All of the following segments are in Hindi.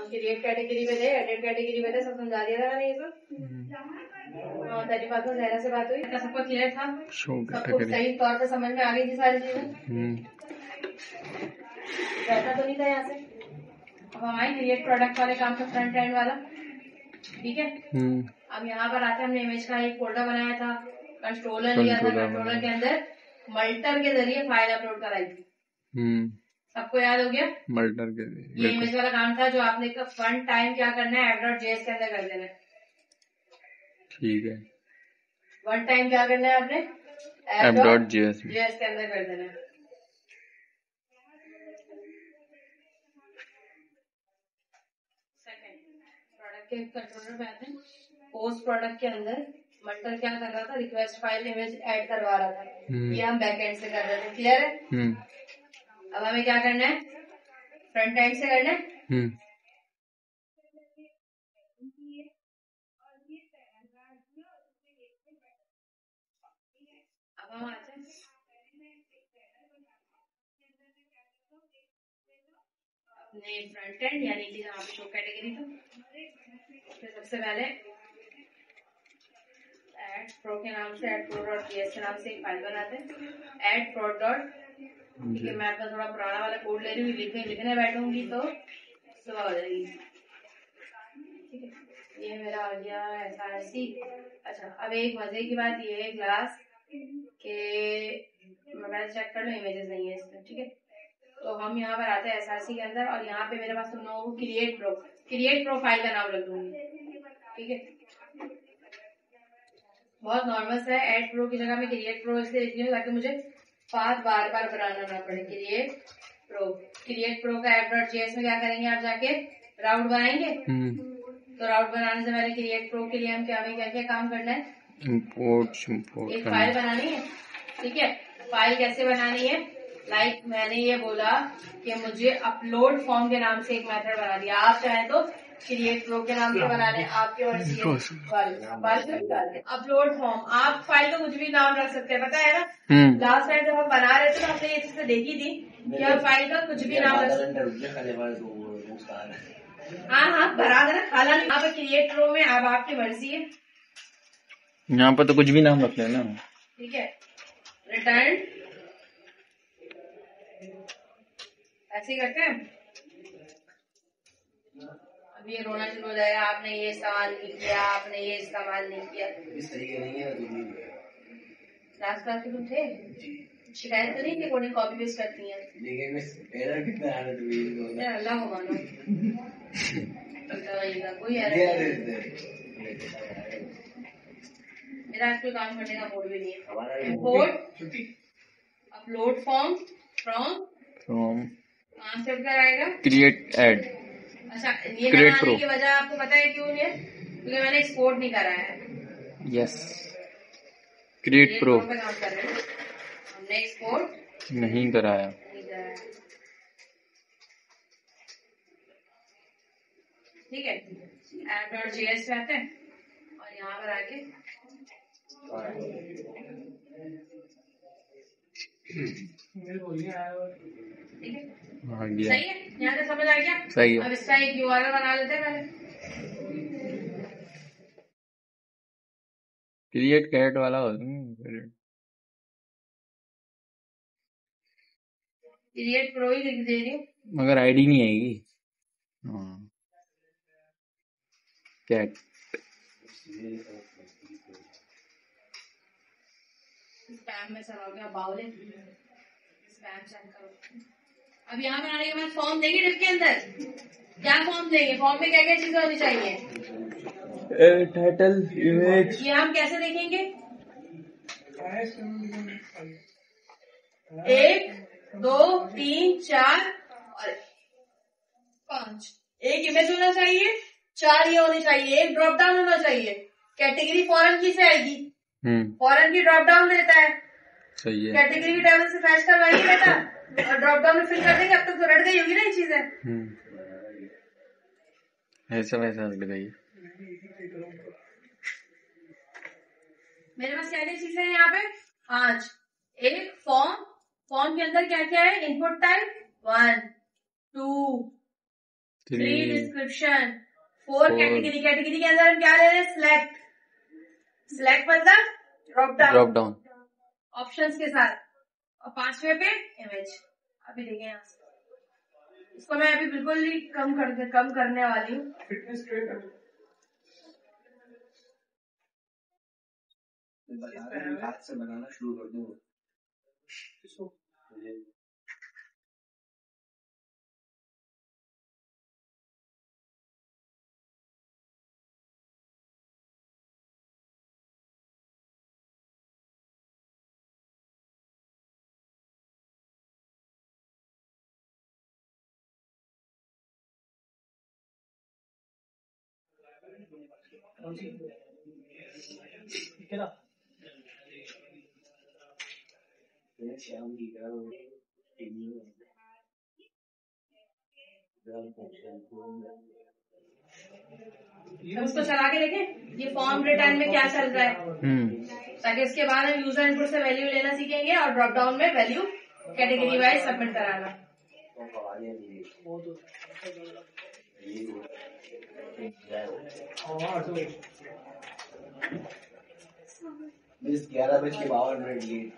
क्रिएट कैटेगरी में थे, एडिट कैटेगरी में थे, सब समझा दिया था मैंने ये सब। तेरी बात में जहरा से बात हुई, सबको क्लियर था, सबको सही तौर पे समझ में आ गई थी सारी चीजें। वैसा तो नहीं था यहाँ से। अब हमारे क्रिएट प्रोडक्ट वाले काम का फ्रंट एंड वाला, ठीक है। अब यहाँ पर आते हैं, हमने इमेज का एक फोल्डर बनाया था, कंट्रोलर लिया था, कंट्रोलर के अंदर मल्टर के जरिए फाइल अपलोड कराई थी। सबको याद हो गया? मल्टर के जरिए ये इमेज वाला काम था, जो आपने वन टाइम क्या करना है, app.js के अंदर कर देना है। ठीक है, वन टाइम क्या करना है आपने, app.js के अंदर कर देना है। प्रोडक्ट के कंट्रोलर में आते हैं, पोस्ट प्रोडक्ट के अंदर मल्टर क्या कर रहा था, रिक्वेस्ट फाइल इमेज ऐड करवा रहा था, ये हम बैक एंड से कर रहे थे। क्लियर है? अब हमें क्या करना है, फ्रंट एंड से करना है। अब हम आते हैं अपने फ्रंट एंड, यानी कि जहाँ पे शो कैटेगरी था, तो सबसे पहले एड प्रो के नाम से, एड प्रो डॉट जेएस के नाम से एक फाइल बनाते हैं, एड प्रो डॉट। ठीक है, मैं अपना थोड़ा पुराना वाला कोड ले रही हूँ, लिखने बैठूंगी तो सुबह हो जाएगी। ठीक है, ये मेरा आ गया SRC। अच्छा, अब एक मजे की बात ये है क्लास के, मैं चेक कर लूँ इमेजेस नहीं है इसमें। ठीक है, तो हम यहाँ पर आते हैं SRC के अंदर, और यहाँ पे मेरे पास तुम लोगों को क्रिएट प्रो फाइल का नाम रख दूंगी। ठीक है, बहुत नॉर्मल सा है। एड प्रो की जगह में क्रिएट प्रो इसलिए लिख रही हूँ ताकि मुझे पाथ बार बार बनाना ना पड़े। क्रिएट प्रो का app.js में क्या करेंगे, आप जाके राउट बनाएंगे। तो राउट बनाने से पहले क्रिएट प्रो के लिए हम क्या क्या काम करना है, इंपोर्ट एक फाइल बनानी है। ठीक है, फाइल कैसे बनानी है, लाइक मैंने ये बोला कि मुझे अपलोड फॉर्म के नाम से एक मेथड बना दिया, आप चाहे तो क्रिएट प्रो के नाम से बना लें, आपके मर्जी है। अपलोड फॉर्म, आप फाइल का कुछ भी नाम रख सकते हैं, पता है ना। लास्ट टाइम जब हम बना रहे थे तो हमने ये चीजें देखी थी कि आप फाइल का कुछ भी नाम रख सकते। हाँ भरा देना, हालांकि यहाँ पे क्रिएट प्रो में अब आपकी मर्जी है, यहाँ पर तो कुछ भी नाम रख लेना। ठीक है, रिटर्न ऐसे ही करते हैं। अब ये रोना शुरू हो जाएगा, आपने ये इस्तेमाल नहीं किया, आपने ये इस्तेमाल नहीं किया। लास्ट क्लास के तुम थे, शिकायत तो नहीं कि कोडिंग कॉपी पेस्ट करती है, अल्लाह को मानो। कोई मेरा आज कोई काम करने का मूड भी नहीं है। इंपोर्ट अपलोड फॉर्म फ्रॉम कहाँ से उठकर आएगा, क्रिएट एड। अच्छा, ये लगाने की वजह आपको पता है क्यों है, क्योंकि मैंने एक्सपोर्ट नहीं करा है। यस, क्रिएट प्रो पे काम कर रहे हैं, हमने एक्सपोर्ट नहीं कराया। ठीक है, app.js पे आते हैं और यहाँ पर आके ठीक है, सही है, यहाँ से समझ आ गया। सही है, अब इसका एक URL बना लेते हैं पहले। क्रिएट कैट वाला हो, क्रिएट प्रो ही लिख दे रही हूँ, मगर आईडी नहीं आएगी। कैट स्पैम में सब हो गया, बाउल स्पैम चेक करो। अब यहाँ बनाने के बाद फॉर्म देंगे डिफ के अंदर, क्या फॉर्म देंगे, फॉर्म में क्या क्या चीजें होनी चाहिए, टाइटल, इमेज। ये हम कैसे देखेंगे, 1 2 3 4 और 5, एक इमेज होना चाहिए, 4 ये होनी चाहिए, एक ड्रॉप डाउन होना चाहिए। कैटेगरी फॉरेन की से आएगी, फॉरेन की ड्रॉप डाउन देता है, सही है। कैटेगरी की टेबल से फैच करवाइए बेटा, और ड्रॉप डाउन में फिल कर देंगे। अब तक तो रट गई होगी ना ये चीजें, ऐसा वैसा रट गई। मेरे पास क्या क्या चीजें हैं यहाँ पे, 5, एक फॉर्म के अंदर क्या क्या है, input type 1 2 3 description, 4 category. Category के अंदर हम क्या ले रहे हैं? सिलेक्ट। सिलेक्ट मतलब ड्रॉप डाउन ऑप्शंस के साथ, और 5वें पे इमेज। अभी देखें यहाँ से, इसको मैं अभी बिल्कुल ही कम करने वाली हूँ। हाथ से बनाना शुरू कर दूँ। उसको चला के देखें ये फॉर्म रिटर्न में क्या चल रहा है, ताकि इसके बाद हम यूजर इनपुट से वैल्यू लेना सीखेंगे और ड्रॉप डाउन में वैल्यू कैटेगरी वाइज सबमिट कराना। मिस 11:52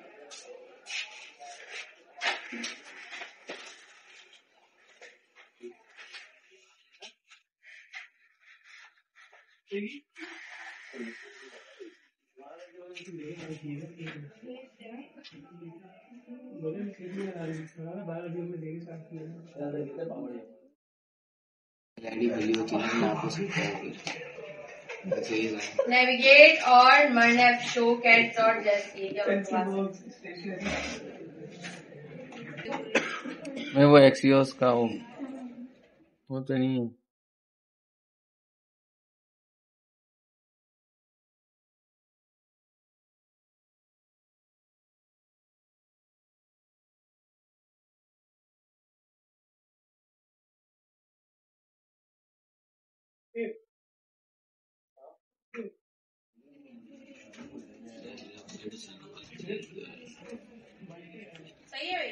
नेविगेट और मर्नेप शो कैट डॉट जैसी मैं वो एक्सियोस का वो तो नहीं है। सही है भाई,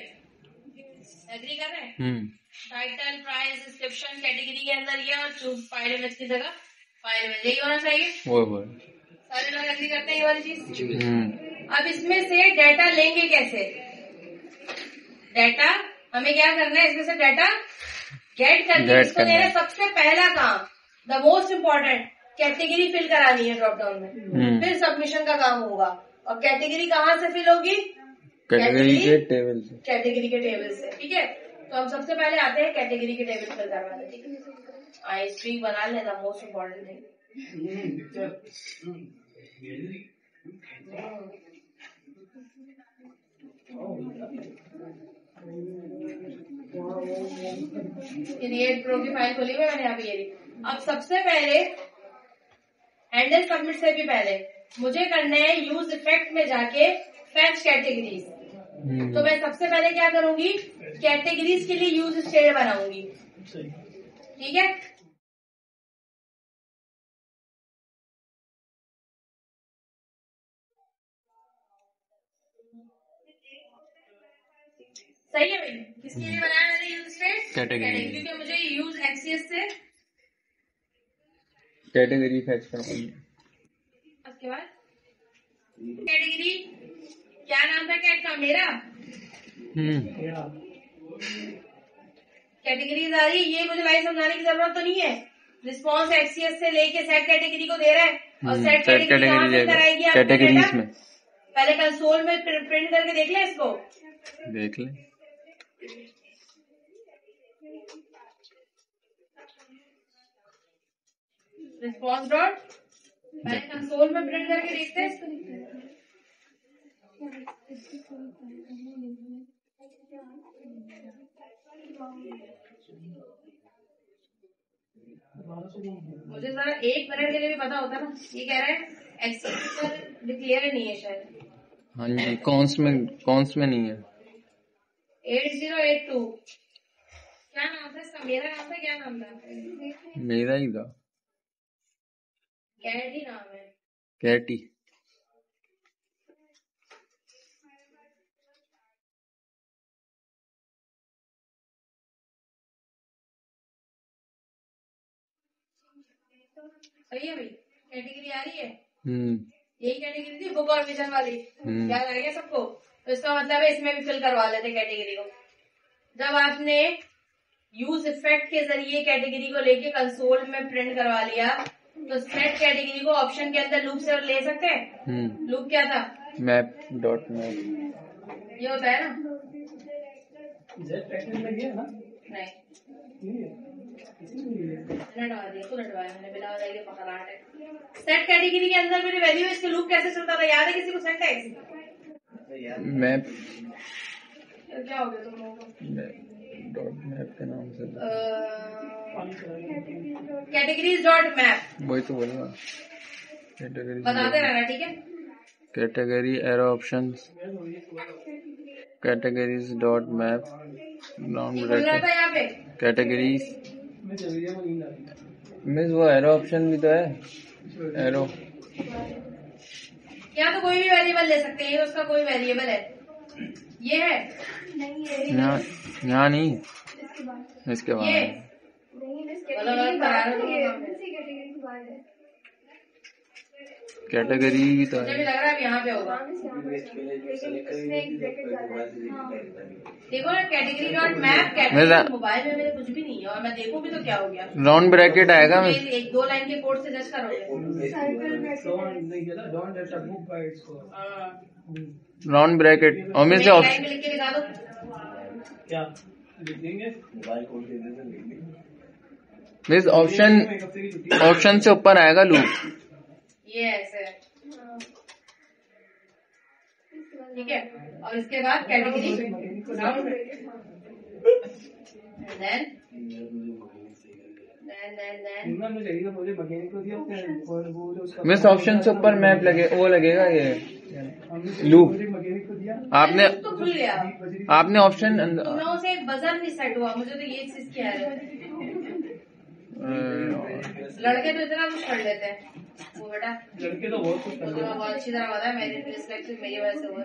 एग्री कर रहे हैं? टाइटल, प्राइस, डिस्क्रिप्शन कैटेगरी के अंदर ये, और चूज फाइल इमेज की जगह फाइल इमेज, यही होना चाहिए। वो सारे लोग एग्री करते हैं ये वाली चीज। अब इसमें से डाटा लेंगे कैसे? डाटा हमें क्या करना है, इसमें से डाटा गेट करके इसको देना है। सबसे पहला काम, the most important, category fill करानी है ड्रॉप डाउन में, फिर सबमिशन का काम होगा। और कैटेगरी कहाँ से फिल होगी? कैटेगरी के टेबल से। ठीक है, तो हम सबसे पहले आते हैं कैटेगरी के टेबल फिल करवाने। ठीक है, आई स्ट्रीक बना लेना, most important thing. Create pro की फाइल खोली हुई मैंने यहाँ पे। अब सबसे पहले हैंडल सबमिट से भी पहले मुझे करना है यूज इफेक्ट में जाके फैच कैटेगरीज। तो मैं सबसे पहले क्या करूंगी, कैटेगरीज के लिए यूज स्टेट बनाऊंगी। ठीक है, सही है भाई। किसके लिए बनाया मैंने यूज स्टेट? कैटेगरी, क्योंकि मुझे यूज एक्सिस से कैटेगरी फैच करनी है। उसके बाद कैटेगरी क्या नाम था कैट का? मेरा कैटेगरीज आ रही है, ये मुझे लाइव समझाने की जरूरत तो नहीं है। रिस्पॉन्स एक्सीएस से लेके सेट कैटेगरी को दे रहा है, और सेट कैटेगरी कहाँ से कराएगी आप? कैटेगरीज में पहले कंसोल में प्रिंट करके देख ले, इसको देख ले। रिस्पॉन्स डॉट, पहले कंसोल में प्रिंट करके देखते हैं इसको। मुझे जरा 1 मिनट के लिए भी पता होता ना। ये कह रहा है एक्सेप्ट डिक्लेयर नहीं है शायद। हाँ जी, कौन्स में नहीं है। 8082 क्या नाम था इसका? मेरा नाम था, क्या नाम था? मेरा ही था, कैटी नाम है, कैटी। सही है भाई, कैटेगरी आ रही है। यही कैटेगरी थी बुक और विजन वाली, याद आ गया सबको। तो इसका मतलब है इसमें भी फिल करवा लेते कैटेगरी को। जब आपने यूज इफेक्ट के जरिए कैटेगरी को लेके कंसोल में प्रिंट करवा लिया, तो सेट कैटेगरी को ऑप्शन के अंदर लूप से ले सकते हैं। लूप क्या था? Map dot map. ये होता है ना? नहीं, नटवा दिया तो नटवाया मैंने, बिना वजह के पकड़ाहट है। सेट कैटेगरी के अंदर मेरी वैल्यू, इसके लूप कैसे चलता था, याद है किसी को? सेट है मैप, क्या हो गया तुम लोगों को? डॉट मैप के नाम से कैटेगरीज डॉट मैप, वही तो बोला। कैटेगरी बताते रहना, ठीक है? Category arrow options, categories dot map, round bracket, यहाँ पे कैटेगरीज मिस वो एरो ऑप्शन भी तो है। एरो या तो कोई भी वेरिएबल ले सकते हैं, ये उसका कोई वेरिएबल है, ये है यहाँ नहीं, इसके बाद कैटेगरी भी तो मुझे भी है। लग रहा है यहाँ पे होगा। देखो ना, category dot map, category mobile में मेरे कुछ भी नहीं है और मैं देखूं भी तो क्या हो गया। राउंड ब्रैकेट आएगा। एक दो लाइन के कोड से जज करोगे। राउंड ब्रैकेट और में से लाइन में लिख के दिखा दो क्या लिखेंगे। मीन्स ऑप्शन से ऊपर आएगा लूप। ये ऐसे है, ठीक है। और इसके बाद कैटेगरी मिस ऑप्शन से ऊपर मैप लगे, वो लगेगा ये लूप। आपने तो खुल गया, आपने ऑप्शन तुम्हें से बजर नहीं सेट हुआ, मुझे तो ये चीज क्या है। लड़के तो इतना कुछ कर लेते हैं, वो बेटा लड़के तो बहुत कुछ बहुत अच्छी तरह पता है। मेरी डिसलेक्सिक मेरी वजह से हुआ,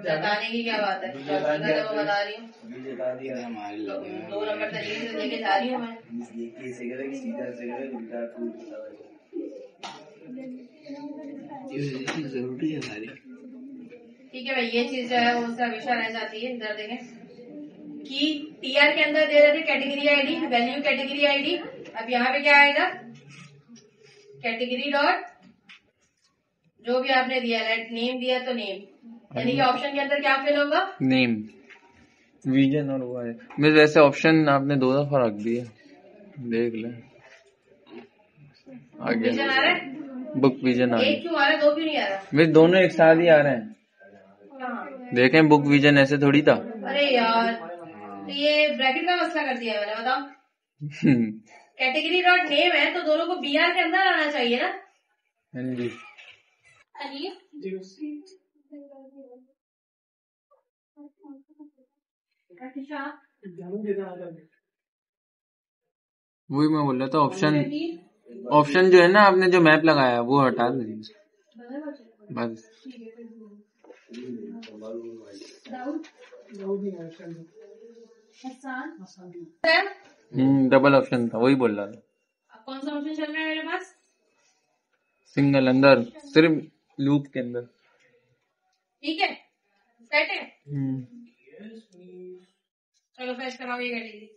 बताने की क्या बात है, वो बता रही हूँ। 2 नंबर तरीके से लेके जा रही हूँ मैं। जरूरी है सारी, ठीक है भाई, ये चीज जो है वो उससे हमेशा रह जाती है। इधर देखें कि टीआर के अंदर दे रहे थे category ID, value category ID. अब यहाँ पे क्या आएगा, कैटेगरी डॉट जो भी आपने दिया, नेम दिया तो नेम, यानी कि ऑप्शन के अंदर क्या फिल होगा, नेम, विजन और वो है। मैं वैसे ऑप्शन आपने 2 दफा रख दिए, देख ले। विजन आ रहा है, बुक विजन आ रहा है। एक क्यों आ रहा है, 2 क्यों नहीं आ रहा? मैं दोनों एक साथ ही आ रहे हैं। देखें बुक विजन ऐसे थोड़ी था। अरे यार, तो ये ब्रैकेट का मसला कर दिया मैंने, बताओ। कैटेगरी डॉट नेम है तो दोनों को बीआर के अंदर आना चाहिए ना। हाँ जी, वही मैं बोल रहा था। ऑप्शन जो है ना, आपने जो मैप लगाया वो हटा दीजिए बस। डबल ऑप्शन था, वही बोल रहा था। अब कौन सा ऑप्शन चल रहा है मेरे पास? सिंगल अंदर, सिर्फ लूप के अंदर। ठीक है, सेट है। चलो फ्रेश कराओ ये कैटेगरी।